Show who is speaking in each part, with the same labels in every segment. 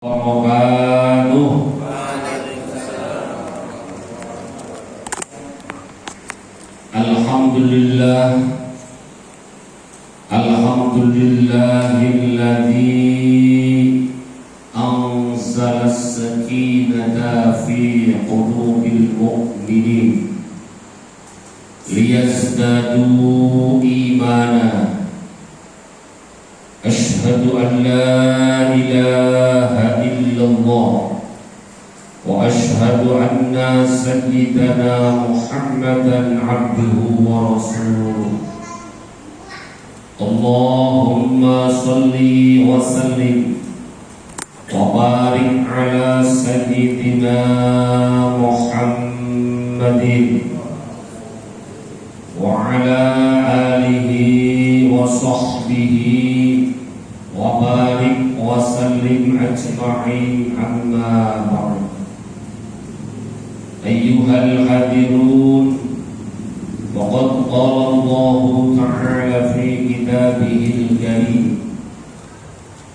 Speaker 1: wabarakatuh. Alhamdulillah, alhamdulillahilladzi anzala as-sakinata fi qulubil mu'minin liyazdadu imana. Ashhadu an la ilaha illallah wa ashhadu anna sayyidana Muhammadan abduhu wa rasuluh. Allahumma salli wa sallim wa barik ala sayyidina Muhammadin wa ala alihi wa sahbihi wa barik wa sallim ajma'in, amma ba'd. Ayyuhal hadirun, faqad qala Allah ta'ala fi kitabihil karim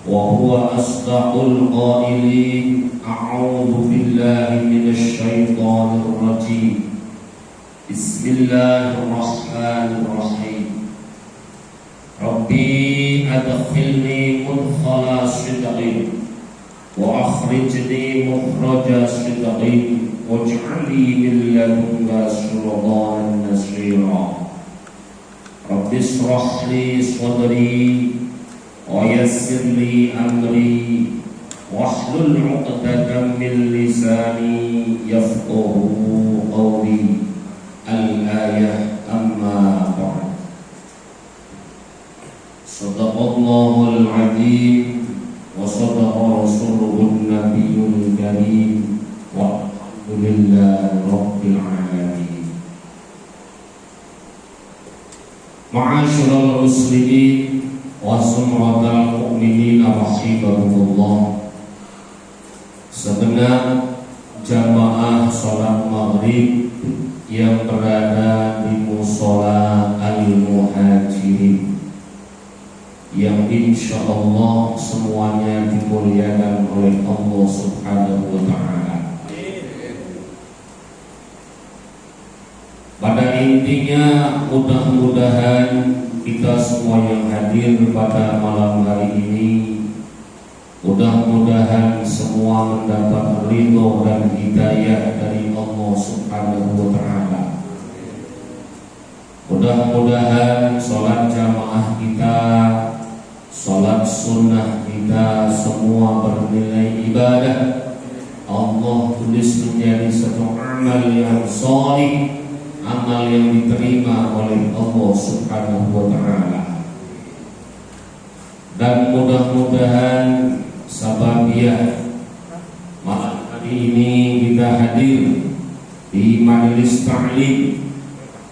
Speaker 1: wa huwa asdaqul qailin. A'udzu billahi minasy syaithanir rajim. Bismillahirrahmanirrahim. Rabbi adkhilni mudkhala sidqin wa akhrijni mukhraja sidqin waj'alni min ladunka sultanan nasira. Rabbi ishrah li sadri wa yassir li amri wahlul 'uqdatam min lisani yafqahu qawli. Al-ayah, amma ba'd. Sadaqallahul azim wa sadaqa rasuluhun nabiyyul karim wa alhamdulillahi rabbil alamin. Ma'asyiral muslimin wa sumratal mu'minin rahimakumullah. Segenap jamaah salat maghrib yang berada di mushola Al-Muhajirin, yang insyaallah semuanya dimuliakan oleh Allah Subhanahu wa ta'ala. Pada intinya, mudah-mudahan kita semua yang hadir pada malam hari ini, mudah-mudahan semua mendapat ridho dan hidayah dari Allah Subhanahu wa ta'ala. Mudah-mudahan sholat jamaah kita, sholat sunnah kita semua bernilai ibadah. Allah tulis menjadi satu amal yang shalih, amal yang diterima oleh Allah Subhanahu wa ta'ala. Dan mudah-mudahan sababiah malam hari ini kita hadir di majelis ta'lim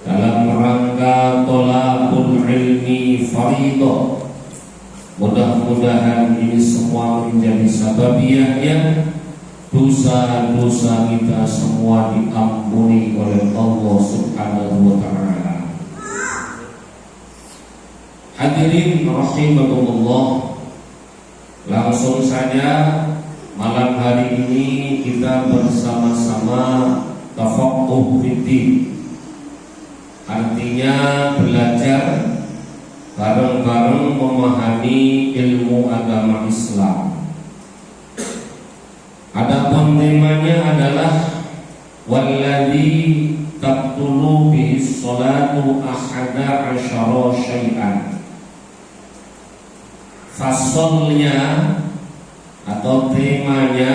Speaker 1: dalam rangka thalabul ilmi fardhu. Mudah-mudahan ini semua menjadi sababiahnya dosa-dosa kita semua diampuni oleh Allah Subhanahu wa ta'ala. Hadirin rahimakumullah, langsung saja malam hari ini kita bersama-sama tafaqquh fiddin. Artinya belajar bareng-bareng memahami ilmu agama Islam. Adapun temanya adalah walladzi tabtulu bihi sholatu ahada asyara syai'an. Fasolnya atau temanya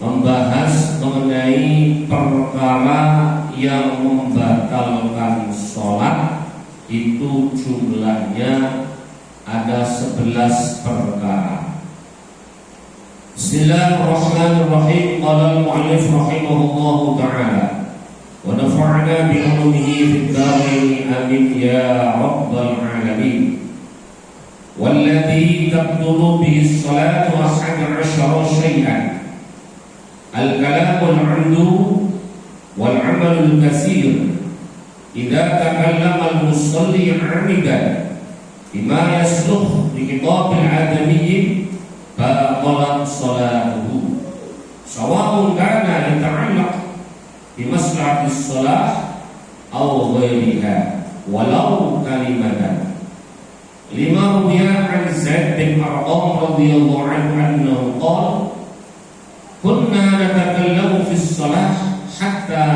Speaker 1: membahas mengenai perkara yang membatalkan sholat. Itu jumlahnya ada 11 perkara. Bismillahirrahmanirrahim. Qala al-mu'allif rahimahullahu ta'ala wa nafa'ana bi ulumihi fid dharain, amin ya rabbal alamin. Walladzi tabtulu bihi sholatu ahada asyara syai'an. Al-kalamul 'amdu wal 'amalul katsir. Idza takallama al-musalli 'amidan bima yasluh bi khitabil adamiyyin faqala batalat salatuhu sawa'un kana yata'allaq bi maslahatis shalah aw ghairiha walau kalimatan. Lima ruwiya an Zaid bin Arqam radhiyallahu anhu annahu qala kunna natakallamu fi shalah hatta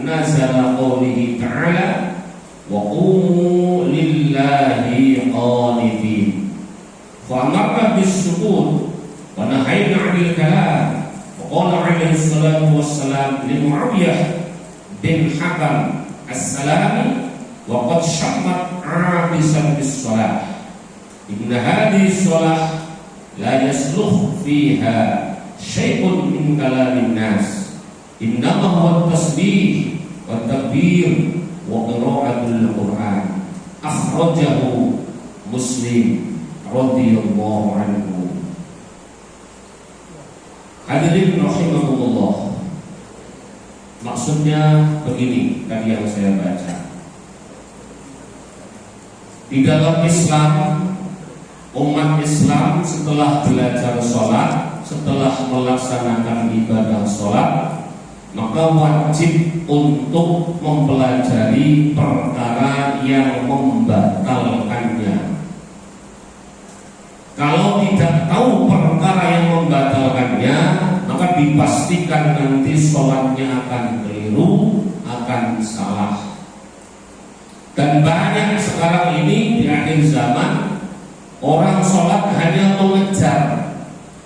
Speaker 1: nazala qawlihi ta'ala wa qumu lillahi qanitin fa amarna bis-sukut wa nahayna 'anil kalam. Qala alaihi salatu wassalam li Muawiyah bin Hakam as-Salami wa qad syammat 'abisan bis-shalah inna hadhihi shalah la yasluh fiha syai'un min kalamin nas innama huwa tasbih wa takbir wa qira'atul Qur'an. Akhrajahu Muslim radhiyallahu anhu. Hadirin rahimakumullah, maksudnya begini tadi yang saya baca. Di dalam Islam, umat Islam setelah belajar sholat, setelah melaksanakan ibadah sholat, maka wajib untuk mempelajari perkara yang membatalkannya. Kalau tidak tahu perkara yang membatalkannya, maka dipastikan nanti sholatnya akan keliru, akan salah. Dan banyak sekarang ini di akhir zaman, orang sholat hanya mengejar,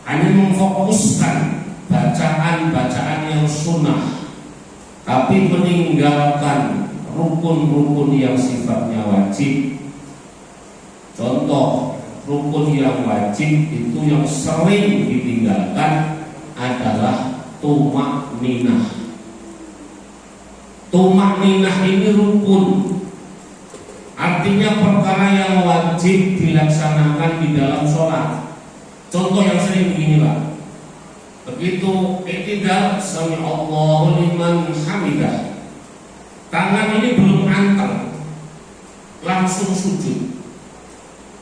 Speaker 1: hanya memfokuskan bacaan-bacaan yang sunnah, tapi meninggalkan rukun-rukun yang sifatnya wajib. Contoh, rukun yang wajib itu yang sering ditinggalkan adalah tumakninah. Tumakninah ini rukun, artinya perkara yang wajib dilaksanakan di dalam sholat. Contoh yang sering begini Pak, begitu i'tidal sami Allahu liman hamidah, tangan ini belum anteng, langsung sujud.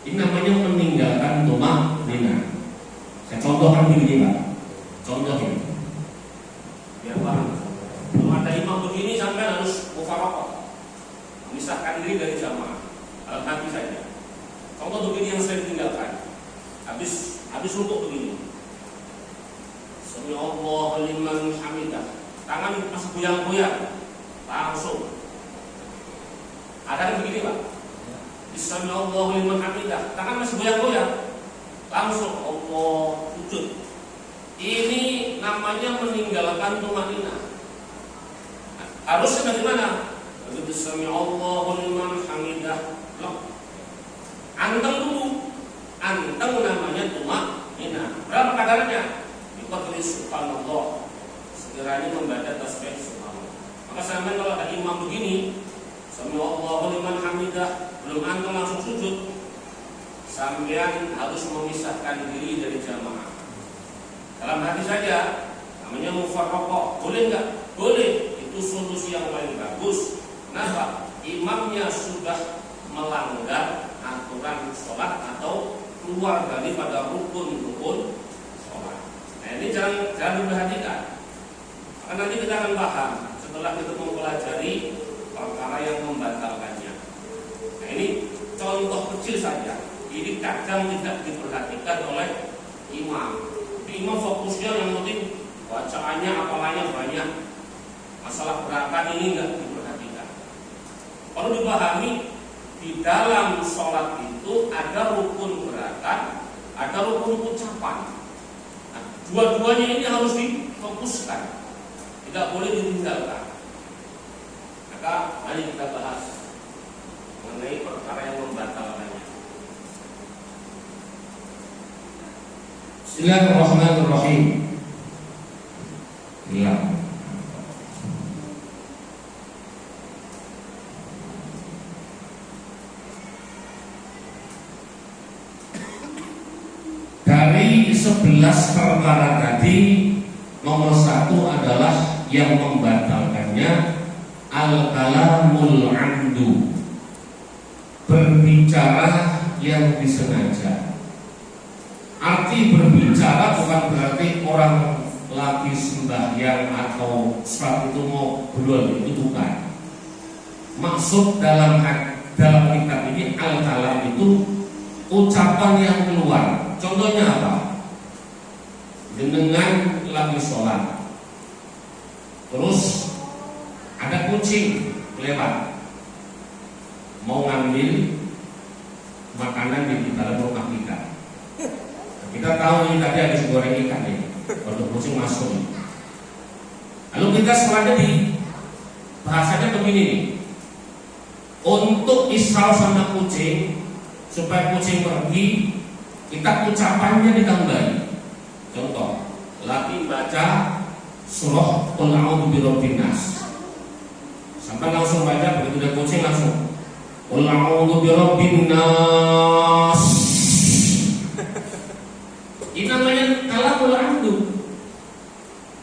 Speaker 1: Ini namanya meninggalkan tumakninah. Saya contohkan begini Pak, contoh ini biar paham. Belum ada imam begini sampai harus mufaraqah, memisahkan diri dari jamaah, alat hati saja. Contoh begini yang saya tinggalkan, habis rukuk begini, sami Allahu liman hamidah, tangan masih goyang-goyang, langsung. Ada yang begini Pak, sami Allahu liman hamidah, tangan masih goyang-goyang, langsung Allah sujud. Ini namanya meninggalkan tumakninah. Harusnya bagaimana? Begitu sami Allahu liman hamidah, anteng dulu, anteng namanya tumakninah. Berapa kadarnya? Diqadri subhanallah, segera membaca tasbih subhanallah. Maka sampai kalau ada imam begini, sami Allahu liman hamidah, belum anteng langsung sujud, sampean harus memisahkan diri dari jamaah. Dalam hati saja, namanya mufarraqah. Boleh enggak? Boleh. Itu solusi yang paling bagus. Kenapa? Imamnya sudah melanggar aturan sholat atau keluar daripada rukun-rukun sholat. Nah ini jangan diperhatikan. Maka nanti kita akan paham setelah kita mempelajari perkara yang membatalkannya. Nah ini contoh kecil saja. Ini kadang tidak diperhatikan oleh imam. Imam fokusnya yang penting bacaannya, apalanya banyak. Masalah gerakan ini enggak diperhatikan. Perlu dipahami, di dalam sholat itu ada rukun gerakan, ada rukun ucapan. Nah, dua-duanya ini harus difokuskan, tidak boleh ditinggalkan. Maka mari kita bahas mengenai perkara yang membatalkannya. Bismillahirrahmanirrahim. Ya. Dari 11 perkara tadi, nomor 1 adalah yang membatalkannya al-kalamul amdu, berbicara yang disengaja. Arti berbicara bukan berarti orang lagi sembahyang atau sholat itu mau belum, itu bukan. Maksud dalam kitab ini al-kalam itu ucapan yang keluar. Contohnya apa? Dengan lagi sholat, terus ada kucing lewat mau ngambil makanan di dalam rumah kita. Kita tahu ini tadi habis goreng ikan ini, untuk kucing masuk. Lalu kita setelahnya di bahasanya begini nih, untuk isal sama kucing supaya kucing pergi, kita ucapannya ditambahi. Contoh, lagi baca surah Qul a'udzu birabbin nas, sampai langsung baca, begitu udah kucing langsung Qul a'udzu birabbin nas. Ini namanya kalamul amdu,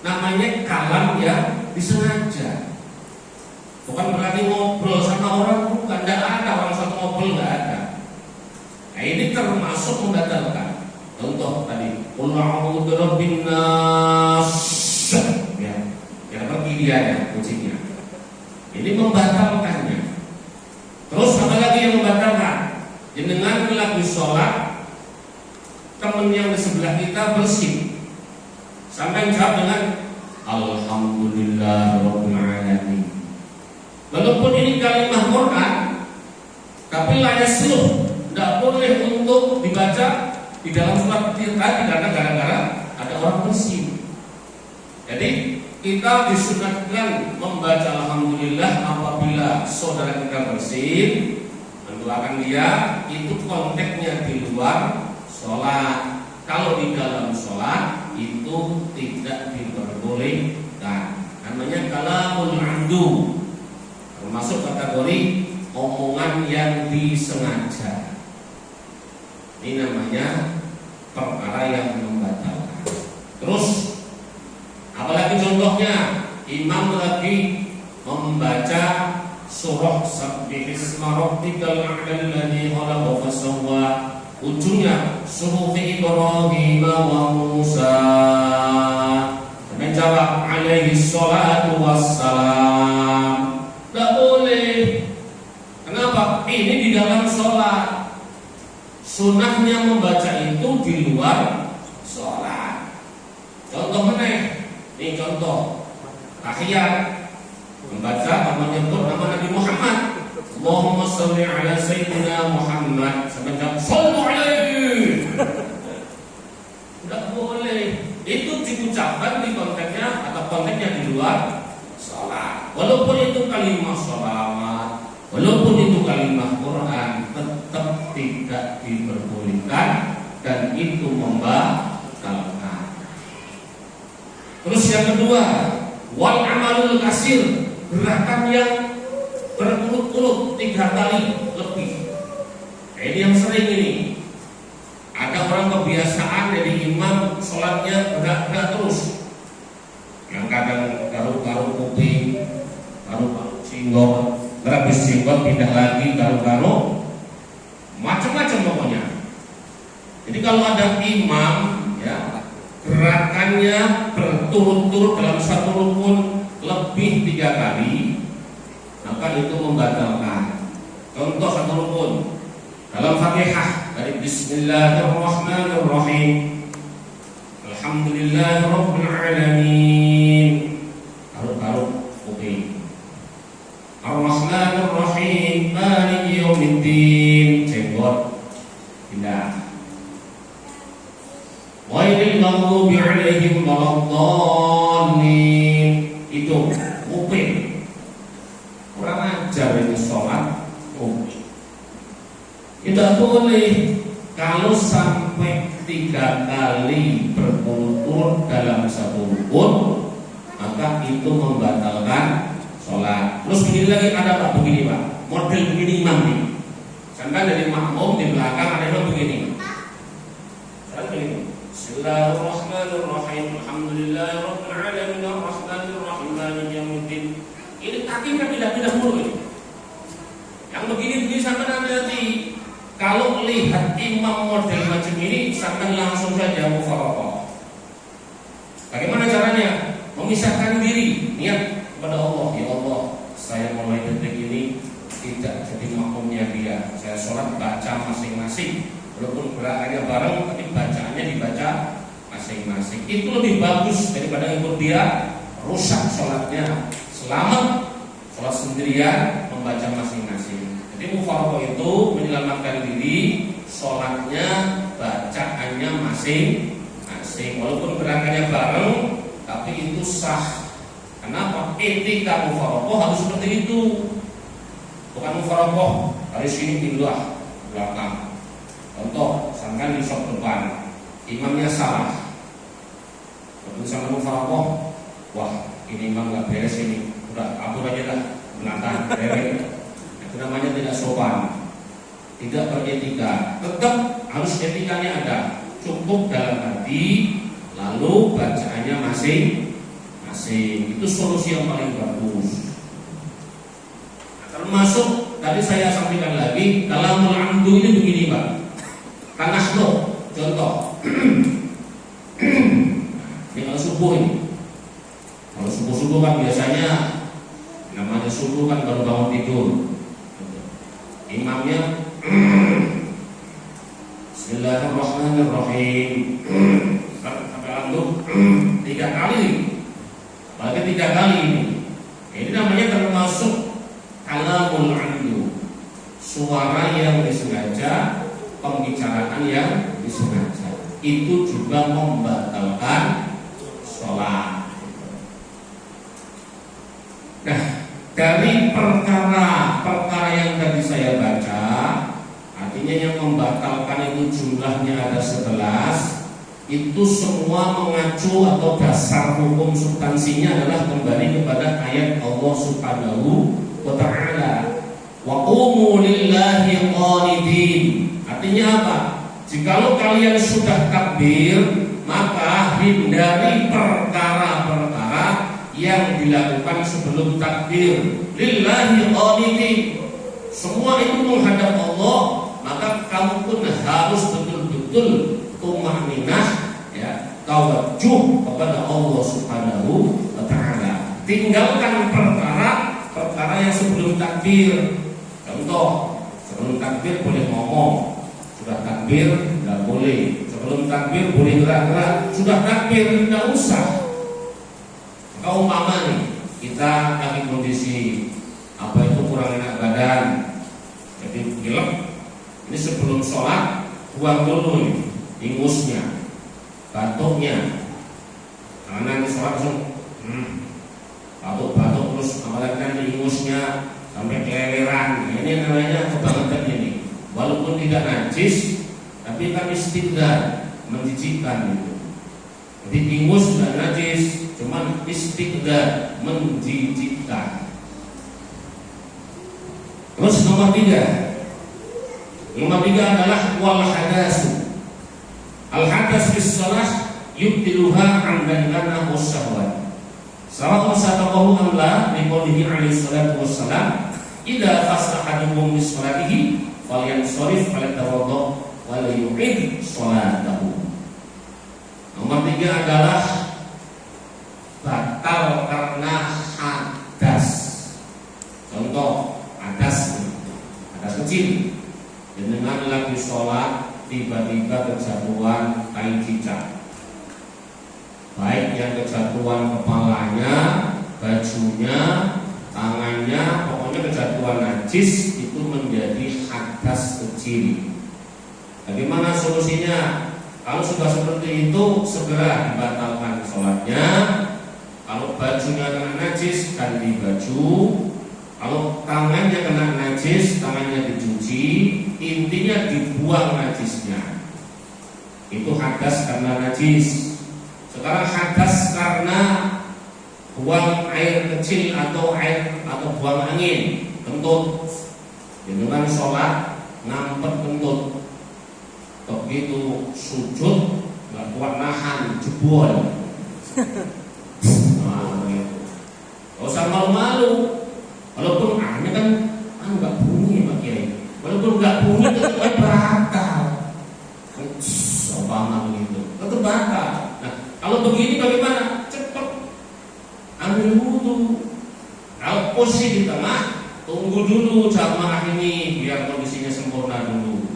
Speaker 1: namanya kalam yang disengaja. Bukan berarti ngobrol sama orang, bukan. Tidak ada orang satu ngobrol, tidak ada. Nah, ini termasuk membatalkan. Contoh tadi Qul a'udzu birabbin nas, ya, yang pergi dia ya, kucingnya. Ini membatalkannya. Terus apa lagi yang membatalkan? Jenengan lagi sholat, teman yang di sebelah kita bersih, sampai jawab dengan Alhamdulillahirabbil alamin. Walaupun ini kalimat Quran, tapi la yasluh, tidak boleh untuk dibaca di dalam surat tadi karena gara-gara ada orang bersih. Jadi kita disunatkan membaca alhamdulillah apabila saudara kita bersih, mendoakan dia, itu konteksnya di luar sholat. Kalau di dalam sholat itu tidak diperbolehkan. Namanya kalamul amdu, termasuk kategori omongan yang disengaja. Ini namanya perkara yang membatalkan. Terus apalagi contohnya, imam lagi membaca surah Sabbihisma rabbikal a'la alladzi khalaqa fasawwa, ujungnya suhufi Ibrahim wa Musa, menjawab alaihi salatu wassalam. Tidak boleh. Kenapa? Ini di dalam sholat. Sunnahnya membaca itu di luar sholat. Contoh meneh. Ini contoh tahiyat, membaca menyebut nama Nabi Muhammad, Allahumma sholli ala sayyidina Muhammad, sampai jawab shollu alaihi. Tidak boleh. Itu diucapkan di konteksnya atau konteksnya di luar sholat. Walaupun itu kalimat sholawat, walaupun itu kalimat Quran, tetap tidak diperbolehkan dan itu membatalkan. Terus yang kedua, wal amalul kasir, gerakan yang berurut-urut 3 kali lebih. Ini yang sering ini. Ada orang kebiasaan jadi imam sholatnya gerak-gerak terus. Yang kadang garuk-garuk kuping, garuk-garuk singgok, habis singgok pindah lagi garuk-garuk, macam-macam pokoknya. Jadi kalau ada imam, ya, gerakannya berturut-turut dalam satu rukun lebih 3 kali, maka itu membatalkan. Contoh satu rukun dalam Fatihah dari Bismillahirrahmanirrahim, Alhamdulillahirabbil alamin, garuk-garuk kuping. Ar-Rahmanirrahim, Maliki yaumiddin, jenggot pindah. Ghairil maghdubi 'alaihim waladdallin, itu kuping. Kurang ajar ini sholat kuping. Tidak boleh. Kalau sampai 3 kali berturut-turut dalam satu rukun, maka itu membatalkan sholat. Terus begini lagi, ada Pak begini Pak, model begini imam nih. Sampai dari makmum di belakang ada yang begini. Saya begini. Bismillahirrahmanirrahim. Alhamdulillahirabbil alamin arrahmanirrahim maliki yaumiddin. Ini kakinya pindah-pindah mulu ini. Yang begini sampai nanti Kalau lihat imam model macam ini, sampai langsung saja mufaraqah. Bagaimana caranya? Memisahkan diri, niat kepada Allah. Ya Allah, saya mulai detik ini tidak jadi makmumnya dia. Saya sholat baca masing-masing, walaupun gerakannya bareng, tapi bacaannya dibaca masing-masing. Itu lebih bagus daripada ikut dia, rusak sholatnya. Selamat sholat sendirian, membaca masing-masing. Jadi mufaraqah itu menyelamatkan diri, sholatnya, bacaannya masing-masing. Walaupun gerakannya bareng, tapi itu sah. Kenapa? Etika mufaraqah harus seperti itu. Bukan mufaraqah dari sini pindah belakang. Contoh, misalkan di shop depan, imamnya salah. Waktu sama mufaraqah, wah ini imam nggak beres ini, udah kabur aja dah, belakang, beres. Itu namanya tidak sopan, tidak beretika. Tetap harus etikanya ada, cukup dalam hati, lalu bacaannya masing-masing. Itu solusi yang paling bagus. Nah, termasuk tadi saya sampaikan lagi, kalamul amdu ini begini Pak. Tanahno, contoh. Ini kalau subuh ini. Kalau subuh-subuh kan biasanya namanya subuh kan baru bangun tidur. Imamnya Bismillahirrahmanirrahim sampai lanjut 3 kali, apalagi 3 kali ini. Ini namanya termasuk kalamul amdu, suara yang disengaja, pembicaraan yang disengaja. Itu juga membatalkan sholat. Nah, dari perkara yang tadi saya baca, artinya yang membatalkan itu jumlahnya ada 11. Itu semua mengacu atau dasar hukum substansinya adalah kembali kepada ayat Allah Subhanahu wa ta'ala. Wa qumu lillahi qanitin. Artinya apa? Jikalau kalian sudah takbir, maka hindari perkara-perkara yang dilakukan sebelum takbir. Lillahi qanitin. Semua itu menghadap Allah, maka kamu pun harus betul-betul tumaninah, ya, tawajuh kepada Allah Subhanahu wa ta'ala. Tinggalkan perkara yang sebelum takbir. Contoh, sebelum takbir boleh ngomong, sudah takbir tidak boleh. Sebelum takbir boleh gerak-gerak, sudah takbir tidak usah. Kau umpama nih, kita lagi kondisi apa itu kurang enak badan, jadi pilek. Ini sebelum sholat buang dulu nih ingusnya, batuknya. Karena nanti sholat langsung batuk-batuk terus apalagi nanti ingusnya sampai keleleran. Nah, ini namanya kebangetan ini. Walaupun tidak najis, tapi kan istidlal, menjijikkan gitu. Jadi ingus tidak najis, cuman istidlal, menjijikkan. Terus nomor 3 adalah wal hadasu. Al hadas bis shalah yubtiluha amdan lana wasyahwat. Sawa'un sataqahu am la li qoulihi alaihi salatu wassalam, idza fasahadukum bis salatihi falyansharif falatawadda wa la yu'id salatahu. Nomor 3 adalah batal karena hadas. Contoh, hadas kecil. Dengan lagi sholat tiba-tiba kejatuhan kain cicak, baik yang kejatuhan kepalanya, bajunya, tangannya, pokoknya kejatuhan najis, itu menjadi hadas kecil. Bagaimana solusinya? Kalau sudah seperti itu, segera dibatalkan sholatnya. Kalau bajunya kena najis, ganti baju. Kalau tangannya kena najis, tangannya dicuci. Intinya dibuang najisnya. Itu hadas karena najis. Sekarang hadas karena buang air kecil atau buang angin, kentut. Dengan sholat ngampet kentut, begitu sujud nggak kuat nahan, jebol. Nah, gak usah malu-malu. Walaupun ini kan nggak bunyi Pak Kiai. Walaupun nggak bunyi tetap Kalau begini bagaimana? Cepat ambil wudhu. Kalau posisi di tengah, tunggu dulu jamaah ini biar kondisinya sempurna dulu.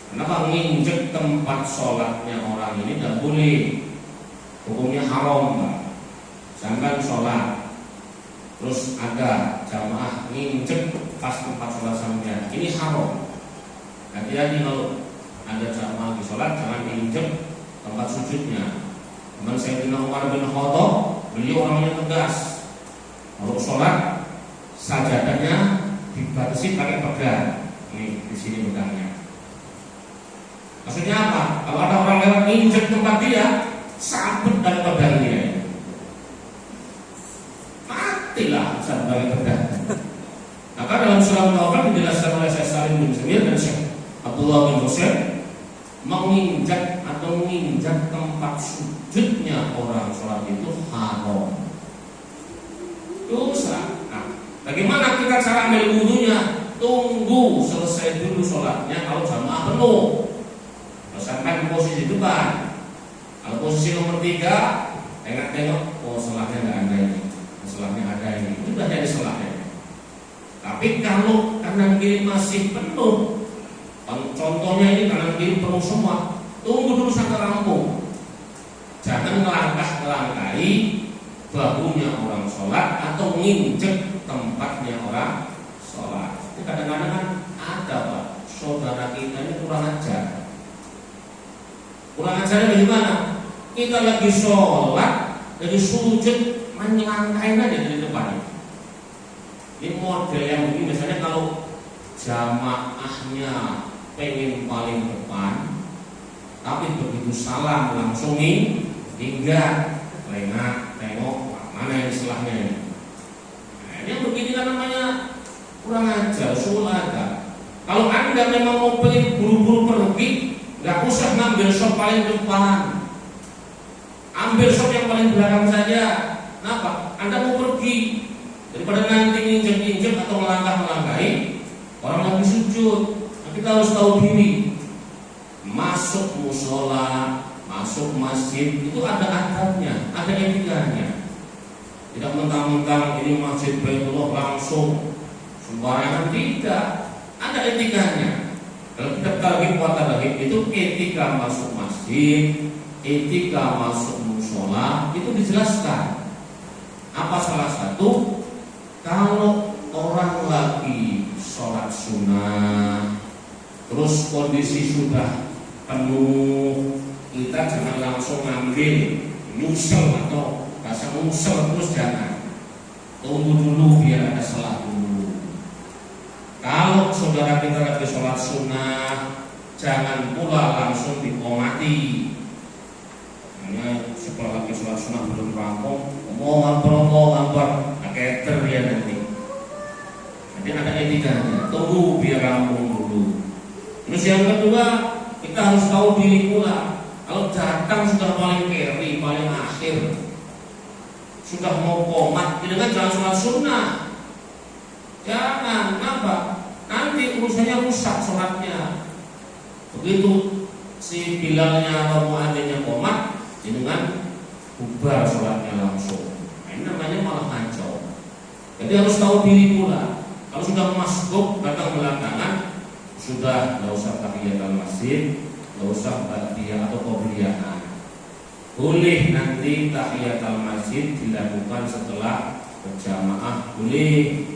Speaker 1: Kenapa nginjek tempat sholatnya orang ini tidak boleh? Hukumnya haram, Pak. Jangan sholat, terus ada jamaah nginjek pas tempat sholat sampean, ini haram. Hati-hati kalau ada jamaah di sholat, jangan nginjek tempat sujudnya. Teman Sayyidina Umar bin Khattab, beliau orangnya tegas. Kalau sholat, sajadahnya dibatasi pakai pegang. Ini di sini pegangnya. Maksudnya apa? Kalau ada orang lewat nginjek tempat dia, sabut dan pegang dia. Matilah sebagai pegang. Maka dalam surah Al-Baqarah dijelaskan oleh Syekh Salim bin Jamil dan Syekh Abdullah bin Husain, menginjak atau menginjak tempat sujudnya orang sholat itu haram, dosa. Nah, bagaimana kita cara ambil wudhunya? Tunggu selesai dulu sholatnya. Kalau jamaah penuh, sampai posisi depan. Kalau posisi nomor 3, tengok, oh selahnya nggak ada ini, selahnya ada ini, itu sudah jadi selahnya. Tapi kalau kanan kiri masih penuh, contohnya ini kanan kiri penuh semua, tunggu dulu sampai rampung. Jangan melangkah-melangkahi bahunya orang sholat atau nginjek tempatnya orang sholat. Kadang-kadang kan ada, Pak, saudara kita ini kurang ajar. Kurang ajarnya bagaimana? Kita lagi sholat, lagi sujud, melangkahin aja di depan. Ini model yang begini. Misalnya kalau jamaahnya pengen paling depan, tapi begitu salam langsung hingga lengah tengok mana yang istilahnya ini. Nah, ini yang begini kan namanya kurang ajar, sulada. Kalau Anda memang mau pengen buru-buru pergi, nggak usah ngambil shop paling depan, ambil shop yang paling belakang saja. Kenapa? Anda mau pergi, daripada nanti nginjek-nginjek atau melangkah-melangkahi orang lagi sujud. Nah, kita harus tahu diri. Masuk musola, masuk masjid itu ada adabnya, ada etikanya. Tidak mentang-mentang ini masjid Baitullah langsung sembarangan, tidak. Ada etikanya. Kalau kita targhib wa tarhib itu etika masuk masjid, etika masuk musola itu dijelaskan. Apa salah satu? Kalau orang lagi sholat sunnah, terus kondisi sudah penuh, kita jangan langsung ngambil nyusel atau bahasa musel, terus jangan. Tunggu dulu biar ada salah dulu. Kalau saudara kita lagi sholat sunnah, jangan pula langsung dikomati. Hanya setelah lagi sholat sunnah belum rampung, ngomong apa, keter ya nanti. Jadi ada etikanya. Tunggu biar rampung dulu. Terus yang kedua, kita harus tahu diri pula. Kalau datang sudah paling keri, paling akhir, sudah mau komat, tidak jangan sholat sunnah. Jangan, kenapa? Nanti urusannya rusak sholatnya. Begitu si bilalnya atau muadzinnya komat, dengan bubar sholatnya langsung. Nah, ini namanya malah kacau. Jadi harus tahu diri pula. Kalau sudah masuk datang belakangan, sudah tidak usah tahiyatul masjid, tidak usah ba'diyah atau qobliyah. Boleh nanti tahiyatul masjid dilakukan setelah berjamaah, boleh.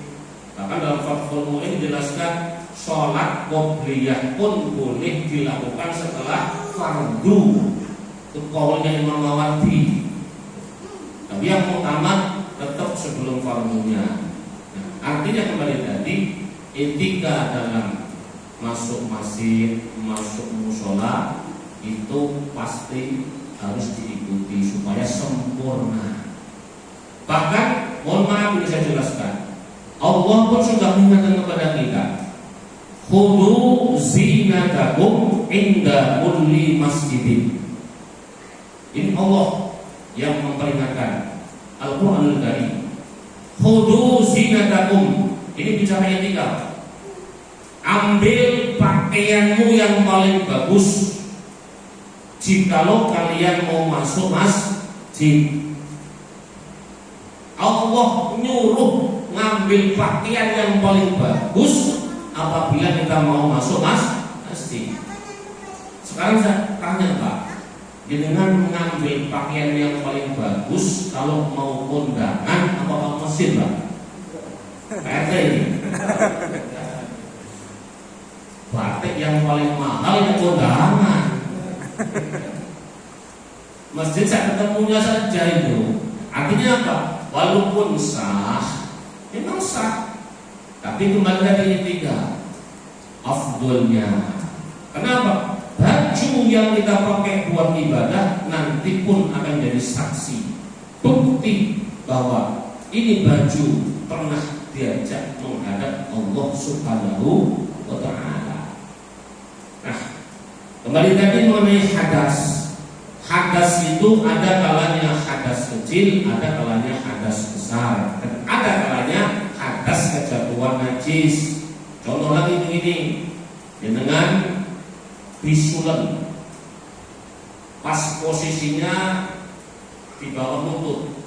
Speaker 1: Bahkan dalam Fathul Mu'in dijelaskan sholat qobliyah pun boleh dilakukan setelah fardu. Itu qaulnya Imam Mawardi. Tapi yang utama tetap sebelum fardunya. Nah, artinya kembali tadi, etika dalam masuk masjid, masuk musola itu pasti harus diikuti supaya sempurna. Bahkan, mohon maaf ini saya jelaskan, Allah pun sudah mengingatkan kepada kita, khudhu zinatakum inda kulli masjidin. Ini Allah yang memperingatkan. Al-Quranul Karim, khudhu zinatakum. Ini bicara etika. Ambil pakaianmu yang paling bagus. jikalau kalian mau masuk masjid. Allah nyuruh ngambil pakaian yang paling bagus apabila kita mau masuk masjid. Sekarang saya tanya Pak, dengan mengambil pakaian yang paling bagus kalau mau kondangan apa mau masjid Pak? RT ini batik yang paling mahal ya kondangan. Masjid saya ketemunya saja itu. Artinya apa? Walaupun sah, memang sah, tapi kembali lagi tiga afdolnya. Kenapa? Baju yang kita pakai buat ibadah nanti pun akan jadi saksi, bukti bahwa ini baju pernah diajak menghadap Allah Subhanahu wa Ta'ala. Nah, kembali tadi mengenai hadas. Hadas itu ada kalanya hadas kecil, ada kalanya hadas besar, dan ada kalanya hadas kejatuhan najis. Contoh lagi begini, dengan bisulan pas posisinya di bawah lutut,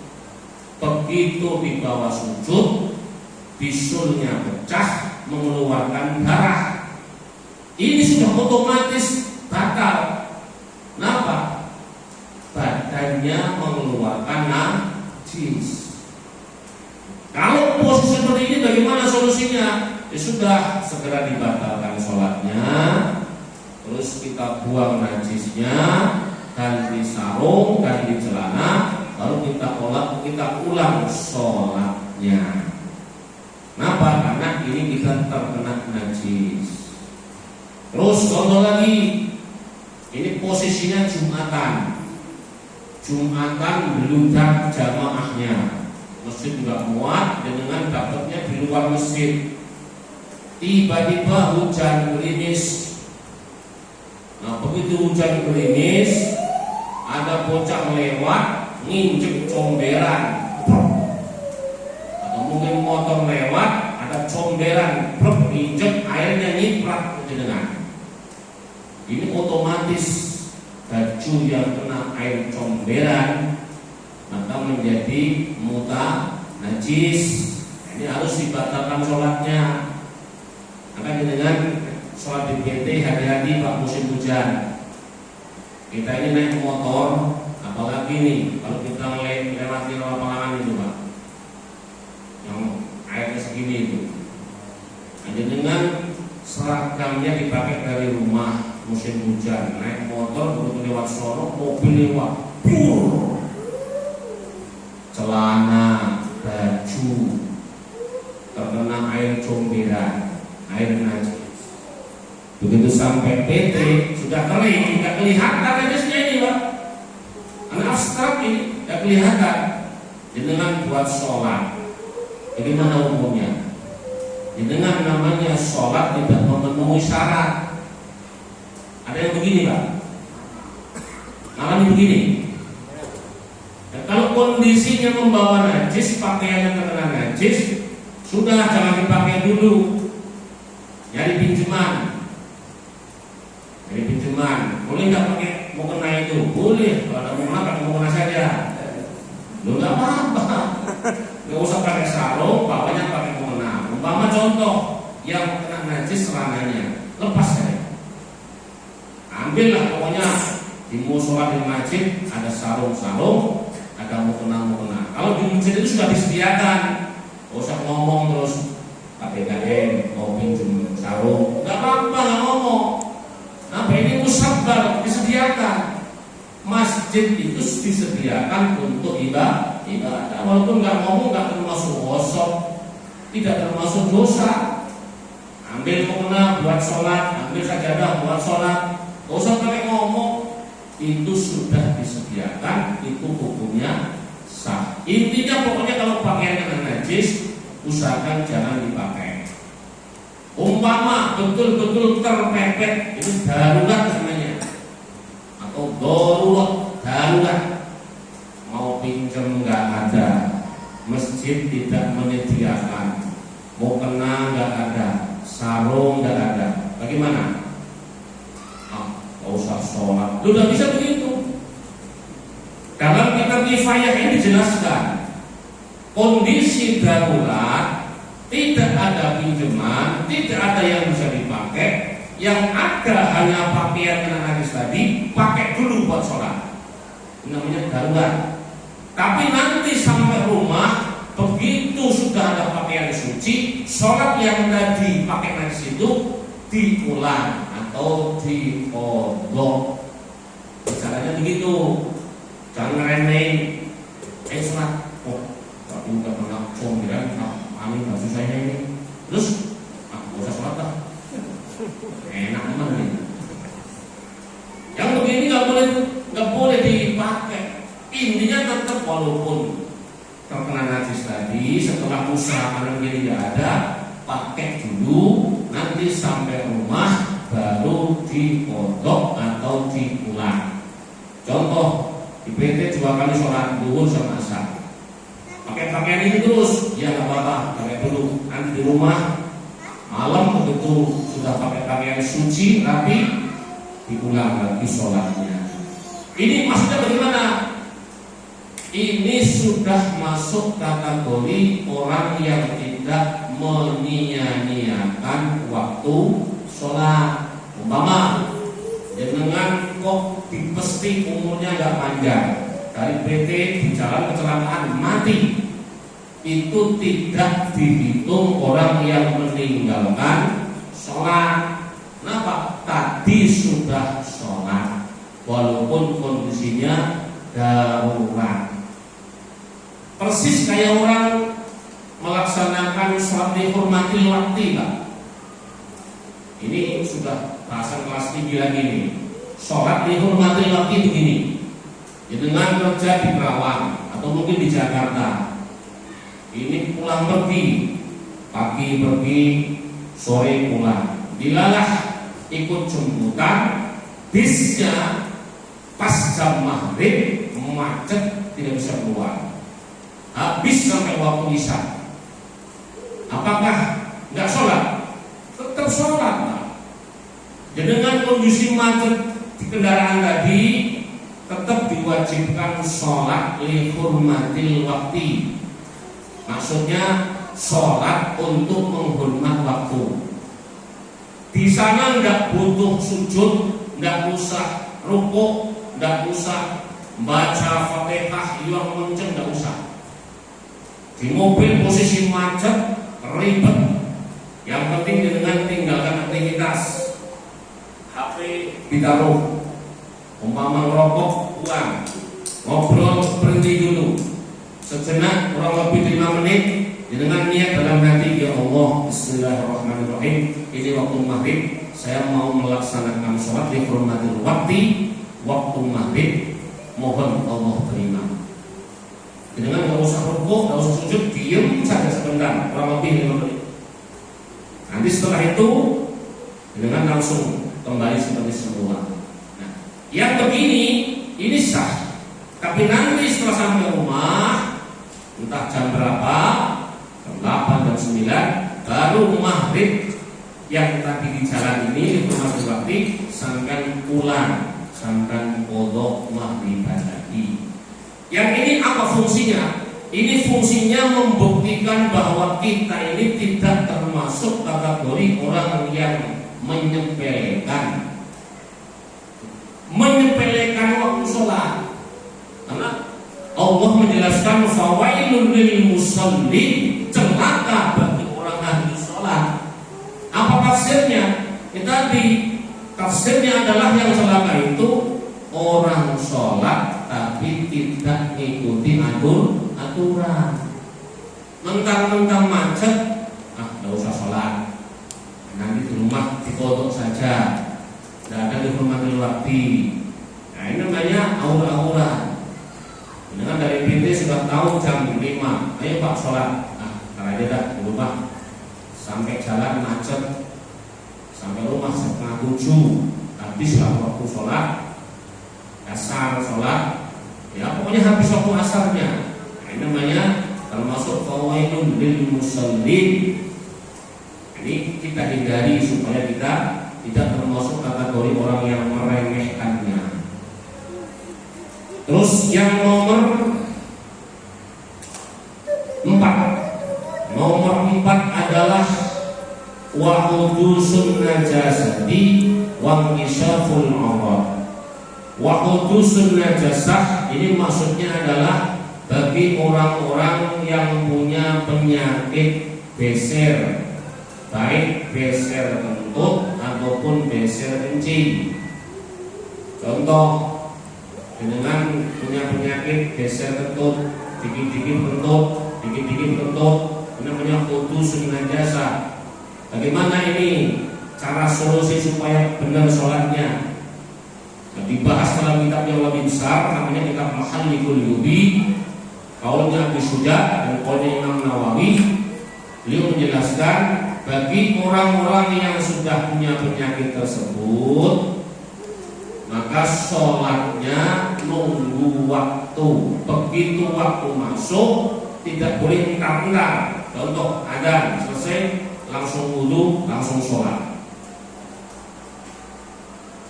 Speaker 1: begitu di bawah sujud bisulnya pecah mengeluarkan darah. Ini sudah otomatis batal. Kenapa? Badannya mengeluarkan najis. Kalau posisi seperti ini bagaimana solusinya? Ya sudah, segera dibatalkan sholatnya, terus kita buang najisnya, ganti sarung, ganti celana, lalu kita ulang sholatnya. Kenapa? Karena ini kita terkena najis. Terus contoh lagi, ini posisinya Jumatan beludak jamaahnya, masjid juga muat dengan dapatnya di luar masjid. Tiba-tiba hujan gerimis. Nah, begitu hujan gerimis, ada bocah lewat nginjek comberan, atau mungkin motor lewat, ada comberan, nginjek, airnya nyiprat ke jenengan. Ini otomatis baju yang kena air comberan maka menjadi muta najis. Ini harus dibatalkan sholatnya. Maka dengan sholat di BT hati-hati Pak, musim hujan. Kita ini naik motor, apalagi nih kalau kita lewati lapangan itu Pak, yang airnya segini itu. Nah, dengan seragamnya dipakai dari rumah musim hujan, naik motor begitu lewat sono, mobil lewat, celana, baju terkena air comberan, air najis. Begitu sampai PT sudah kering, nggak kelihatan najisnya ini Pak. Karena abstrak ini nggak kelihatan. Dengan buat sholat, bagaimana umumnya? Dengan namanya sholat tidak memenuhi syarat. Ada yang begini Pak, alami begini. Nah, kalau kondisinya membawa najis, pakaian yang terkena najis, sudah jangan dipakai dulu. Nyari pinjaman. Boleh nggak pakai mukena itu? Boleh. Kalau ada mukena pakai mukena saja. Lu nggak apa-apa. Nggak usah pakai sarung, bawahnya pakai mukena. Umpama contoh yang kena najis celananya, lepas saja. Ambillah pokoknya di musola di masjid ada sarung-sarung, ada mukena. Kalau di masjid itu sudah disediakan, nggak usah ngomong terus KPKN mau pinjam sarung, nggak apa-apa, nggak ngomong. Nah, ini musabbar disediakan. Masjid itu disediakan untuk ibadah. Walaupun nggak ngomong, nggak termasuk gosok, tidak termasuk dosa. Ambil mukena buat sholat, ambil sajadah buat sholat. Gak usah pakai ngomong, itu sudah disediakan, itu hukumnya sah. Intinya pokoknya kalau pakaian yang najis, usahakan jangan dipakai. Umpama betul-betul terpepet, itu darurat namanya, atau darurat. Mau pinjam nggak ada, masjid tidak menyediakan, mau kena nggak ada, sarung nggak ada, bagaimana? Gak usah sholat. Lu udah bisa begitu. Dalam kitab Kifayah ini dijelaskan kondisi darurat, tidak ada pinjaman, tidak ada yang bisa dipakai, yang ada hanya pakaian yang najis tadi, pakai dulu buat sholat. Ini namanya darurat. Tapi nanti sampai rumah, begitu sudah ada pakaian suci, sholat yang tadi pakai najis itu diulang atau dikodok. Caranya begitu. Jangan ngeremehin. Sholat. Oh, tapi udah pernah pemikiran, amin nggak susah ini. Terus, nggak usah sholat lah. Enak emang nih. Yang begini nggak boleh dipakai. Intinya tetap walaupun terkena najis tadi, setelah usaha begini nggak ada, pakai dulu, nanti sampai rumah baru dikodok atau diulang. Contoh, di PT 2 kali sholat duhur sama asar, pakai pakaian ini terus, ya nggak apa-apa, pakai dulu. Nanti di rumah malam begitu sudah pakai pakaian suci, rapi, diulang lagi sholatnya. Ini maksudnya bagaimana? Ini sudah masuk kategori orang yang tidak menyia-nyiakan waktu sholat. Umpama jenengan kok dipesti umurnya nggak panjang, dari PT di jalan kecelakaan mati, itu tidak dihitung orang yang meninggalkan sholat. Kenapa? Tadi sudah sholat walaupun kondisinya darurat. Persis kayak orang melaksanakan sholat dihormati waktu, Pak. Ini sudah bahasan kelas tinggi lagi nih. Sholat dihormati waktu begini. Ya, dengan kerja di Kerawang atau mungkin di Jakarta, ini pulang pergi, pagi pergi, sore pulang. Dilalah ikut jemputan, bisnya pas jam maghrib macet, tidak bisa keluar. Habis sampai waktu isya. Apakah nggak sholat? Tetap sholat. Jadi dengan kondisi macet di kendaraan tadi, tetap diwajibkan sholat li hurmatil waktu. Maksudnya sholat untuk menghormat waktu. Di sana nggak butuh sujud, nggak usah rukuk, nggak usah baca Fatihah yang kenceng, nggak usah. Di mobil posisi macet, ribet. Yang penting dengan tinggalkan aktivitas. HP ditaruh, umpama ngerokok buang, ngobrol berhenti dulu sejenak, kurang lebih 5 menit, dengan niat dalam hati, ya Allah, Bismillahirrahmanirrahim, ini waktu maghrib, saya mau melaksanakan sholat di hurmatil waktu maghrib, mohon Allah terima. Dengan nggak usah rukuk, nggak usah sujud, diam saja sebentar, kurang lebih 5 menit. Nanti setelah itu dengan langsung kembali seperti semula. Nah, yang begini ini sah. Tapi nanti setelah sampai rumah, entah jam berapa, jam 8, jam 9, baru maghrib yang tadi di jalan ini itu masih waktu, sampai pulang, sampai kodok maghrib lagi. Yang ini apa fungsinya? Ini fungsinya membuktikan bahwa kita ini tidak termasuk kategori orang yang menyepelekan waktu sholat. Karena Allah menjelaskan fawailun lil musallin, celaka bagi orang ahli sholat. Apa tafsirnya? Ini tadi tafsirnya adalah yang celaka itu orang sholat tapi tidak mengikuti aturan. Mentang-mentang macet, nggak usah sholat, nanti di rumah dikodok saja, tidak ada dihormati waktu. Nah, ini namanya aura-aura. Dengan dari PT sudah tahu jam 5, ayo Pak sholat. Ntar aja dah di rumah, sampai jalan macet, sampai rumah 6:30, habislah waktu sholat, asar sholat, ya pokoknya habis waktu asarnya. Nah, ini namanya termasuk fawailun lil musallin. Ini kita hindari supaya kita tidak termasuk kategori orang yang meremehkannya. Terus yang nomor 4. Nomor 4 adalah wa hudusun najasati wa ngisaful aurat. Wa hudusun najasah ini maksudnya adalah bagi orang-orang yang punya penyakit beser, baik beser kentut ataupun beser kencing. Contoh, dengan punya penyakit beser kentut, dikit-dikit kentut, ini namanya hudusun najasah. Bagaimana ini cara solusi supaya benar sholatnya? Nah, dibahas dalam kitab yang lebih besar, namanya kitab Mahallikul Yubi, kaulnya Abi Suja dan kaulnya Imam Nawawi. Beliau menjelaskan bagi orang-orang yang sudah punya penyakit tersebut, maka sholatnya nunggu waktu. Begitu waktu masuk, tidak boleh entar-entar. Contoh, adzan selesai langsung wudu, langsung sholat.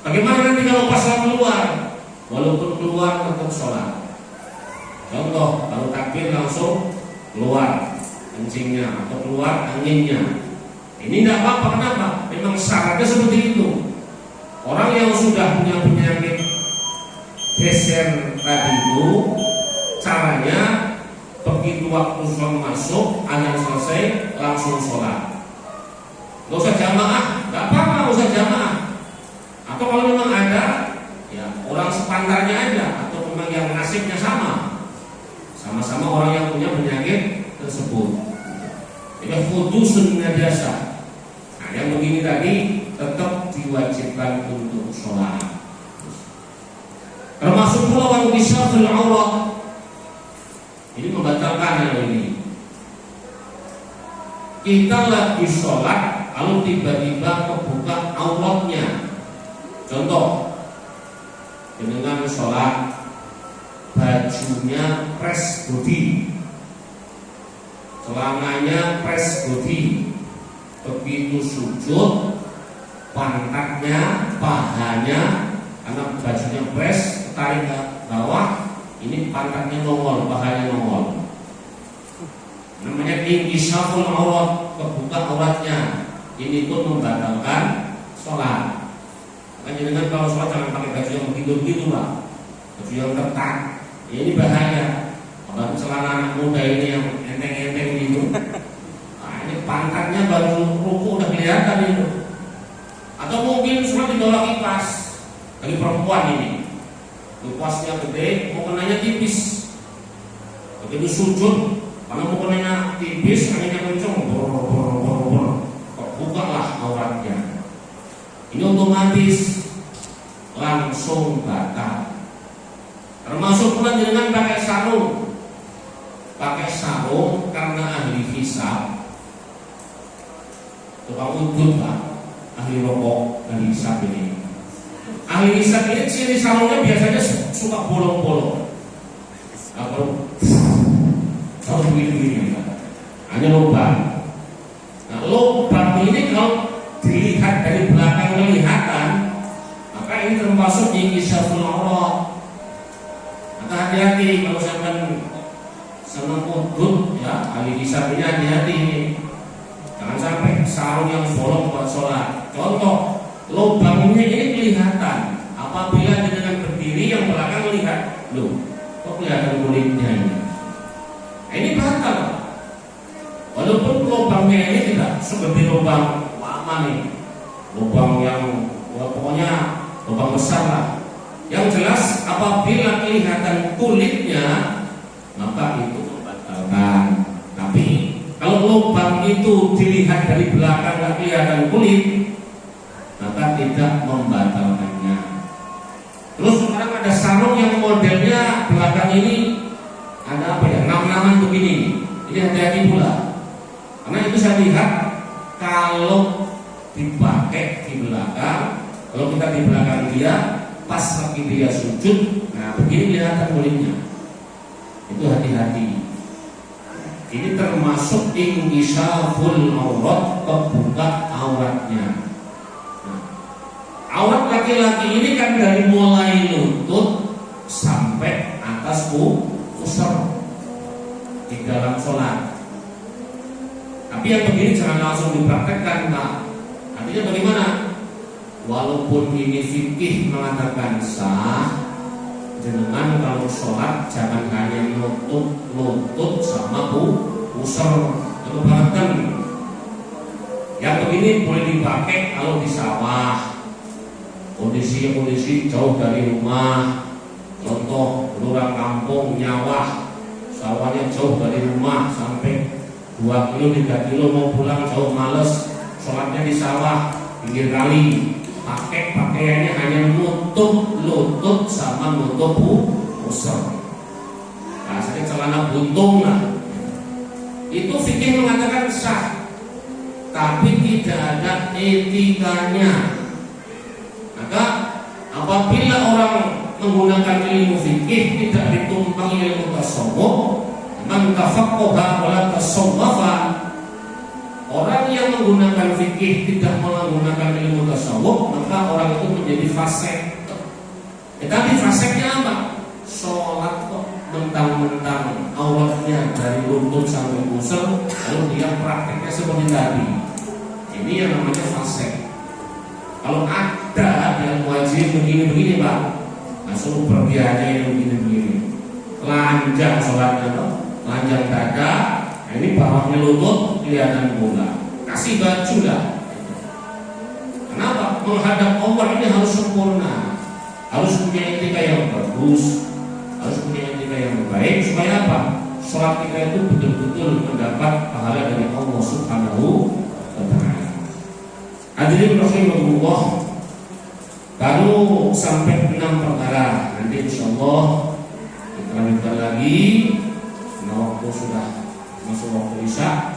Speaker 1: Bagaimana nanti kalau pas keluar? Walaupun keluar tetap sholat. Contoh, kalau takbir langsung keluar kencingnya atau keluar anginnya. Ini tidak apa-apa, kenapa? Memang syaratnya seperti itu. Orang yang sudah punya penyakit geser tadi itu, caranya begitu waktu sholat masuk, azan selesai, langsung sholat. Gak usah jamaah, gak apa-apa, gak usah jamaah. Atau kalau memang ada, ya orang sepantarnya aja, atau memang yang nasibnya sama-sama orang yang punya penyakit tersebut. Jadi hudusun najasah. Nah, yang begini tadi tetap diwajibkan untuk sholat. Termasuk pula wal ngisaful aurat. Ini membatalkan hal ini. Kita lagi sholat, lalu tiba-tiba kebuka auratnya. Contoh, dengan sholat bajunya press body, celananya press body, begitu sujud pantatnya, pahanya, karena bajunya press tarik ke bawah, ini pantatnya nongol, pahanya nongol. Namanya inqisaful aurat, kebuka auratnya. Ini pun membatalkan sholat. Kan dengan kalau sholat jangan pakai baju yang begitu-begitu, Pak. Baju yang ketat. Ya, ini bahaya. Apalagi celana anak muda ini yang enteng-enteng gitu. Nah, ini pantatnya baru ruku udah kelihatan itu. Atau mungkin sholat di bawah kipas. Bagi perempuan ini, kipasnya gede, mukenanya tipis. Begitu sujud, karena mukenanya tipis, anginnya kenceng, bukalah auratnya. Ini otomatis langsung batal. Termasuk pula dengan pakai sarung. Pakai sarung karena ahli hisab, tukang udut, Pak, ahli rokok, ahli hisab ini. Ahli hisab ini ciri sarungnya biasanya suka bolong-bolong. Kalau begini, hanya lubang. Nah, lubang ini kalau dilihat dari belakang kelihatan, maka ini termasuk inqisaful aurat. Maka hati-hati kalau sampai senang udut, ya ahli hisab ini hati-hati. Jangan sampai sarung yang bolong buat sholat. Contoh, lubangnya ini kelihatan. Apabila dengan berdiri yang belakang melihat, loh, kok kelihatan kulitnya ini? Nah, ini batal. Walaupun lubangnya ini tidak seperti lubang nih, lubang yang pokoknya lubang besar lah. Yang jelas apabila kelihatan kulitnya, maka itu membatalkan. Tapi kalau lubang itu dilihat dari belakang tidak kelihatan kulit, maka tidak membatalkannya. Terus sekarang ada sarung yang modelnya belakang ini ada apa ya, nam-naman begini. Ini hati-hati pula, karena itu saya lihat kalau dipakai di belakang, kalau kita di belakang dia, pas lagi dia sujud, nah begini kelihatan kulitnya. Itu hati-hati. Ini termasuk inqisaful aurat, kebuka auratnya. Nah, aurat laki-laki ini kan dari mulai lutut sampai atas usur di dalam sholat. Tapi yang begini jangan langsung dipraktekkan, Pak. Artinya bagaimana? Walaupun ini fikih mengatakan sah, jenengan kalau sholat jangan hanya lutut sama usur. Kebanyakan yang begini boleh dipakai kalau di sawah, kondisi jauh dari rumah. Contoh orang kampung nyawah, sawahnya jauh dari rumah sampai 2 kilo 3 kilo, mau pulang jauh males, sholatnya di sawah pinggir kali. Pakai pakaiannya hanya nutup lutut sama nutup usur. Rasanya celana buntung lah. Itu fikih mengatakan sah, tapi tidak ada etikanya. Maka apabila orang menggunakan ilmu fikih tidak ditumpangi ilmu tasawuf, man tafaqqaha wa la tasawwafa. Orang yang menggunakan fikih tidak menggunakan ilmu tasawuf, maka orang itu menjadi fasik. Tetapi fasiknya apa? Sholat kok mentang-mentang auratnya dari lutut sampai usur, lalu dia prakteknya seperti tadi. Ini yang namanya fasik. Kalau ada yang wajib begini-begini, Pak, langsung pergiannya yang begini-begini, telanjang sholatnya, telanjang dada. Nah, ini bawahnya lutut kelihatan bola. Kasih baju lah. Kenapa? Menghadap Allah ini harus sempurna, harus punya etika yang bagus, harus punya etika yang baik, supaya apa? Sholat kita itu betul-betul mendapat pahala dari Allah Subhanahu wa Ta'ala. Hadirin rahimahullah, baru sampai 6 perkara. Nanti insyaallah kita lanjutkan lagi. Waktu sudah masuk waktu isya.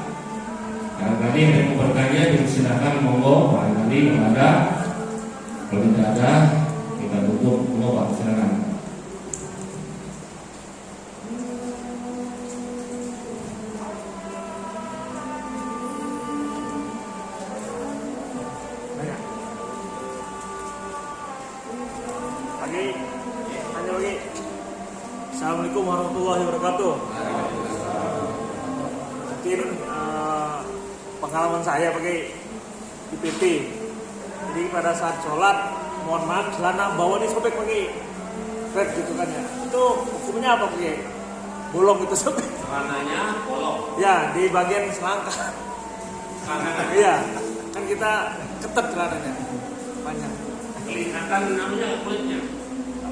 Speaker 1: Barangkali ada yang mau bertanya, silakan monggo. Barangkali kalau ada, kalau tidak ada kita tutup. Monggo Pak, silakan.
Speaker 2: Assalamualaikum warahmatullahi wabarakatuh. Mungkin pengalaman saya pakai IPP. Jadi pada saat sholat, mohon maaf, celana bawah ini sobek pakai red gitu kan ya. Itu hukumnya apa pakai? Bolong itu sobek.
Speaker 1: Celananya bolong.
Speaker 2: Ya, di bagian selangkah. Iya, kan kita ketat celananya, banyak.
Speaker 1: Kelihatan namanya kulitnya.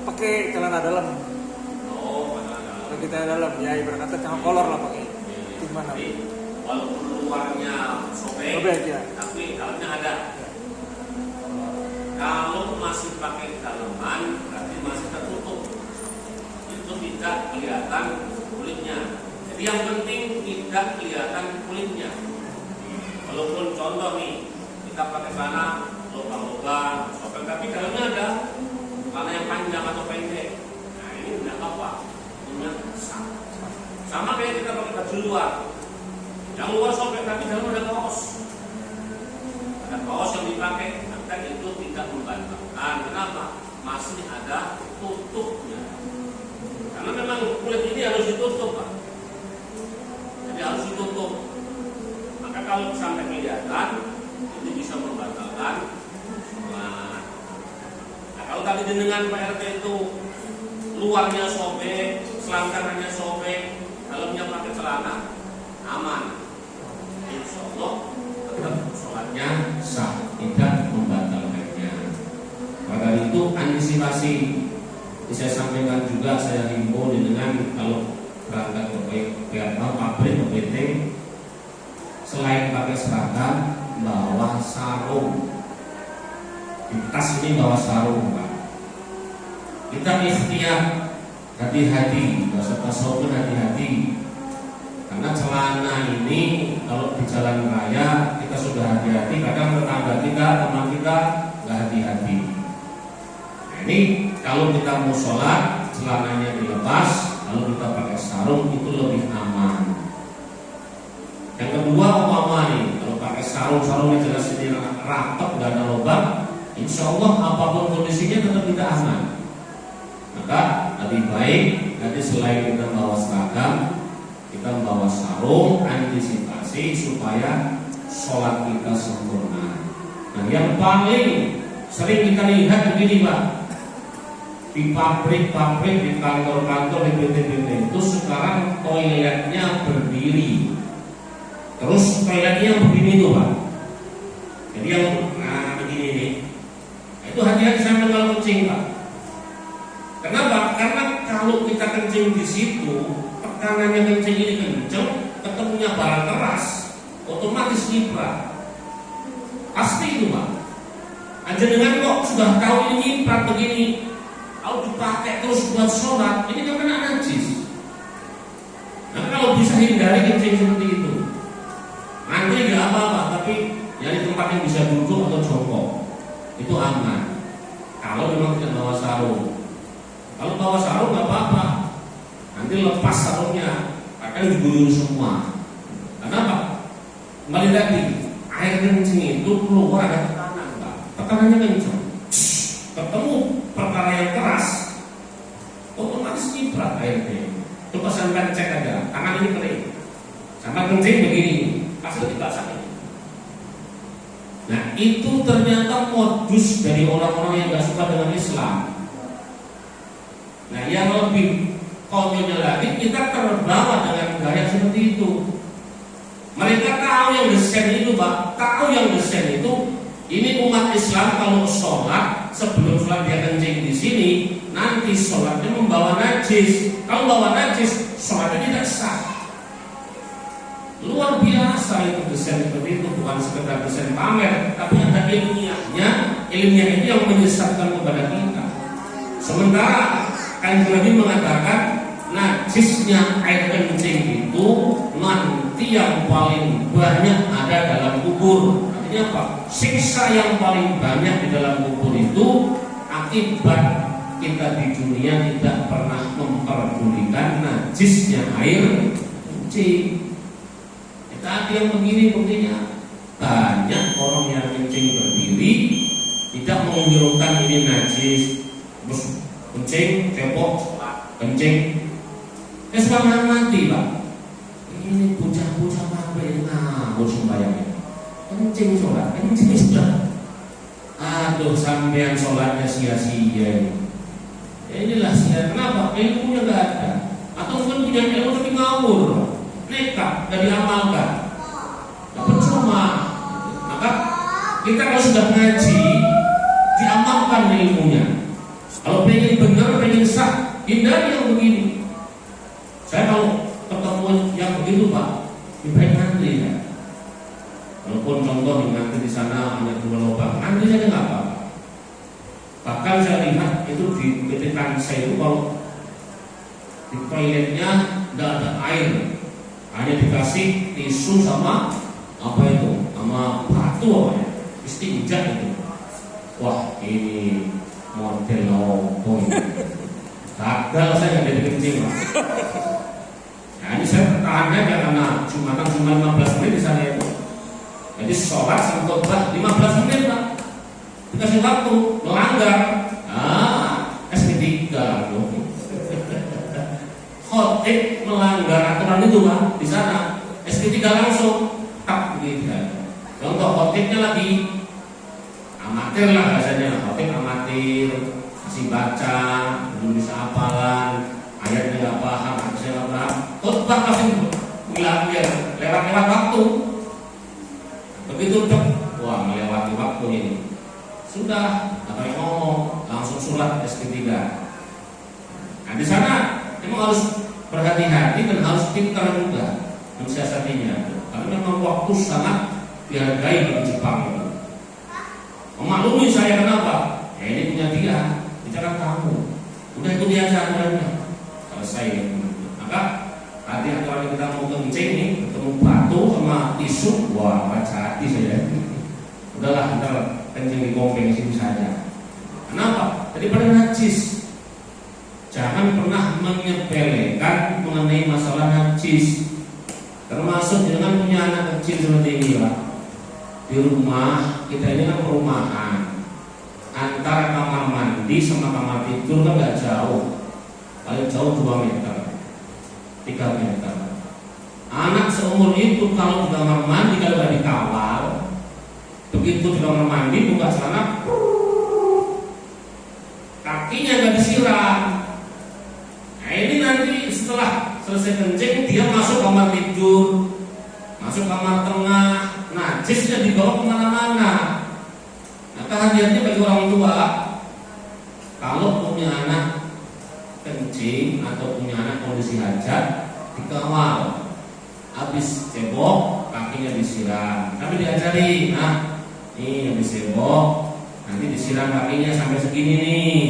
Speaker 2: Pakai celana dalam. Kalau kita dalam, ya ibarat kata jangan kolor lah pakai. Gimana?
Speaker 1: Walaupun luarnya sobek
Speaker 2: ya.
Speaker 1: Tapi dalamnya ada. Kalau masih pakai dalaman, berarti masih tertutup. Itu tidak kelihatan kulitnya. Jadi yang penting tidak kelihatan kulitnya. Walaupun contoh nih, kita pakai celana lubang-lubang, sobek, tapi dalamnya ada celana yang panjang atau pendek. Nah ini tidak apa-apa. Sama kayak kita pakai baju luar, yang luar sobek tapi dalam ada kaos, yang dipakai, maka itu tidak membatalkan. Kenapa? Masih ada tutupnya. Karena memang kulit ini harus ditutup, Pak. Jadi harus ditutup. Maka kalau sampai kelihatan, itu bisa membatalkan sholat. Nah, kalau tadi dengan Pak RT itu luarnya sobek, selangkangannya sobek, dalamnya pakai celana, aman. Insya Allah tetap sholatnya sah, tidak membatalkannya. Maka itu antisipasi. Saya sampaikan juga, saya himbau dengan kalau berangkat ke pabrik ke PT, selain pakai seragam, bawa sarung. Di tas ini bawa sarung, Pak. Kita ikhtiar hati-hati, bahasa tasawuf hati-hati. Karena celana ini kalau di jalan raya kita sudah hati-hati, kadang tetangga kita, teman kita nggak hati-hati. Nah, ini kalau kita mau sholat, celananya dilepas, lalu kita pakai sarung, itu lebih aman. Yang kedua, umpama nih, kalau pakai sarungnya jelas ini rapat, nggak ada lubang, insya Allah apapun kondisinya tetap kita aman. Maka Lebih baik nanti selain kita bawa seragam, kita bawa sarung, antisipasi supaya sholat kita sempurna. Nah, yang paling sering kita lihat begini Pak, di pabrik-pabrik, di kantor-kantor, di PT-PT itu sekarang toiletnya berdiri. Terus toiletnya begini tuh Pak. Jadi yang begini nih. Nah, itu hati-hati sampai kalau kencing Pak. Kenapa? Karena kalau kita kencing di situ, tekanannya kencing ini kenceng, ketemunya barang keras, otomatis nyiprat. Pasti itu Pak. Aja dengan kok sudah tahu ini nyiprat begini, kalau dipakai terus buat sholat, ini kan kena najis. Nah kalau bisa hindari kencing seperti itu, nanti tidak apa-apa, tapi ya di tempat yang bisa duduk atau jongkok, itu aman. Kalau memang tidak bawa sarung. Kalau bawa sarung nggak apa-apa, nanti lepas sarungnya, akan diguyur semua. Kenapa? Kembali lagi, air kencing itu keluar ada tekanan, Pak. Tekanannya kencang, ketemu perkara yang keras, otomatis nyiprat airnya. Coba sampai cek aja, tangan ini kering, sampai kencing begini, pasti dibasah ini. Nah itu ternyata modus dari orang-orang yang nggak suka dengan Islam. Nah yang lebih konyolnya lagi, kita terbawa dengan gaya seperti itu. Mereka tahu yang desain itu Pak, tahu yang desain itu. Ini umat Islam kalau sholat, sebelum sholat dia kencing di sini, nanti sholatnya membawa najis. Kalau bawa najis, sholatnya tidak sah. Luar biasa itu desain seperti itu, bukan sekedar desain pamer, tapi ada ilmiahnya. Ilmiah itu yang menyesatkan kepada kita. Sementara Kanjeng Nabi mengatakan najisnya air kencing itu nanti yang paling banyak ada dalam kubur. Artinya apa? Siksa yang paling banyak di dalam kubur itu akibat kita di dunia tidak pernah memperdulikan najisnya air kencing. Tadi yang begini buktinya banyak orang yang kencing berdiri tidak menghiraukan ini najis, terus kencing, cepok, kencing, semangat mati Pak. Ini bocah-bocah pabrik ngawur sembahyangnya, kencing sholat, kencing sholat. Aduh sampean sholatnya sia-sia. Inilah sia. Kenapa? Ilmunya nggak ada, atau mungkin punya ilmu tapi ngawur, nekat, nggak diamalkan. Nggak percuma. Maka kita kalau sudah ngaji, diamalkan ilmunya. Kalau pengen benar, pengen sah, hindari yang begini. Saya kalau ketemu yang begitu Pak, lebih baik ngantri ya. Walaupun contoh ngantri di sana hanya 2 lubang, ngantri saja nggak apa. Bahkan saya lihat itu di ketika saya itu kalau di toiletnya nggak ada air, hanya dikasih tisu sama apa itu, sama batu apa ya, istinja itu. Wah ini model lopo ini. Gagal saya nggak jadi kencing Pak. Nah ini saya bertahannya karena cuma 15 menit di sana itu. Jadi sholat sampai khotbah 15 menit Pak. Dikasih waktu melanggar. SP3 loh. Khotib melanggar aturan itu Pak di sana. SP3 langsung tak begitu. Contoh khotibnya lagi amatir lah bahasanya, khotib amatir, masih baca, belum bisa hafalan, ayatnya nggak paham, harusnya nggak paham, khotbah pasti melanggar, lewat waktu. Begitu cek, wah melewati waktu ini, sudah apa yang ngomong, langsung surat SP3. Nah di sana memang harus berhati-hati dan harus pintar juga mensiasatinya, karena memang waktu sangat dihargai di Jepang itu. Memaklumi saya kenapa? Ya ini punya dia kan kamu. Udah ikuti aja aturannya. Selesai. Maka tadi aturan kita mau kencing nih, ketemu batu sama tisu, wah baca hati saya. Udahlah, ntar kencing di kompeng sini saja. Kenapa? Daripada najis. Jangan pernah menyepelekan mengenai masalah najis. Termasuk dengan punya anak kecil seperti ini Pak. Di rumah kita ini kan perumahan, antara kamar mandi sama kamar tidur kan nggak jauh. paling jauh 2 meter, 3 meter. Anak seumur itu kalau di kamar mandi, kalau nggak dikawal, begitu di kamar mandi buka celana, kakinya nggak disiram. Nah ini nanti setelah selesai kencing dia masuk kamar tidur, masuk kamar tengah, najisnya dibawa kemana-mana. Maka hadiahnya bagi orang tua, kalau punya anak kencing atau punya anak kondisi hajat, dikawal. Habis cebok, kakinya disiram. Tapi diajari, nah, ini habis cebok, nanti disiram kakinya sampai segini nih.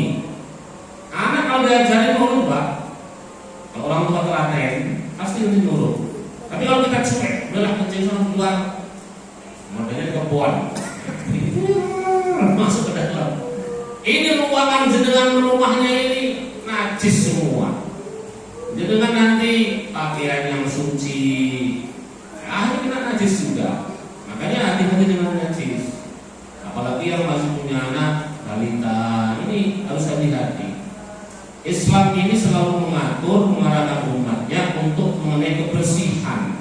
Speaker 1: Anak kalau diajari nurut, Pak. Kalau orang tua telaten, pasti nanti nurut. Tapi kalau kita cuek, udahlah kencing sama keluar, makanya di kebun, masuk ke dalam. Ini ruangan jenengan rumahnya ini najis semua. Jenengan nanti pakaian yang suci, akhirnya kena najis juga. Makanya hati-hati dengan najis. Apalagi yang masih punya anak balita, ini harus hati-hati. Islam ini selalu mengatur, mengarahkan umatnya untuk mengenai kebersihan.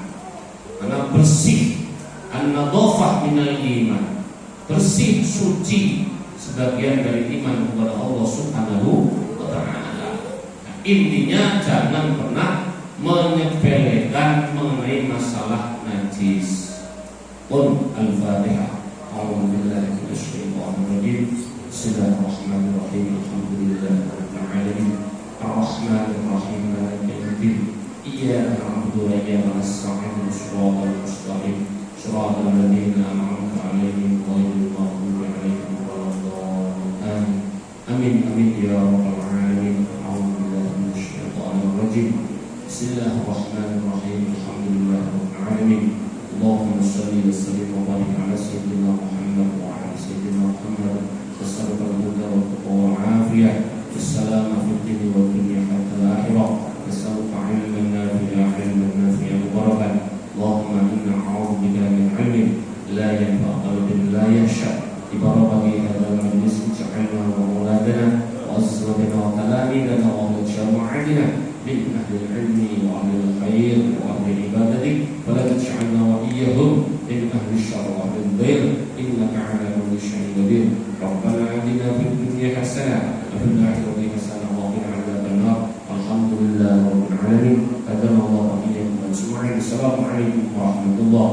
Speaker 1: Karena bersih, an-nadhafah minal iman, bersih, suci, sebagian dari iman kepada Allah Subhanahu wa ta'ala. Intinya jangan pernah menyepelekan mengenai masalah najis. Qul al-Fatihah. A'udzubillahi minasyaitonir rajim. Bismillahirrahmanirrahim. Alhamdulillahirabbil alamin. Arrahmanir rahim. Maliki yaumiddin. Iyyaka na'budu wa iyyaka nasta'in. Shiratal mustaqim. Shiratal ladzina an'amta 'alaihim ghairil maghdubi 'alaihim waladdallin. Amin amin ya rabbal alamin. Bismillahirrahmanirrahim. Alhamdulillahirabbil alamin. Allahumma shalli wa sallim wa barik ala sayyidina Muhammad wa ala sayyidina Muhammad. Wassallallahu huda wa taqwa wa afiyah. Wassalamu fid dini wa dunya hatta al-akhirah. Wassallallahu ilman nafi'an ilman nafi'an barakan. Allahumma inna a'udzubika min ilmin la yanfa' qalbin la yakhsha. Ibarakati hadzal majlis ja'alna wa auladana wa azwajana wa talamidana wa jama'atina من أهل العلم وأهل الخير وأهل عبادتك فلا تجعلنا وإياهم من أهل الشر وأهل الضير إنك على كل شيء قدير. ربنا آتنا في الدنيا حسنة وفي الآخرة حسنة وقنا عذاب النار. الحمد لله رب العالمين. هدانا الله وإياكم أجمعين. السلام عليكم ورحمة الله.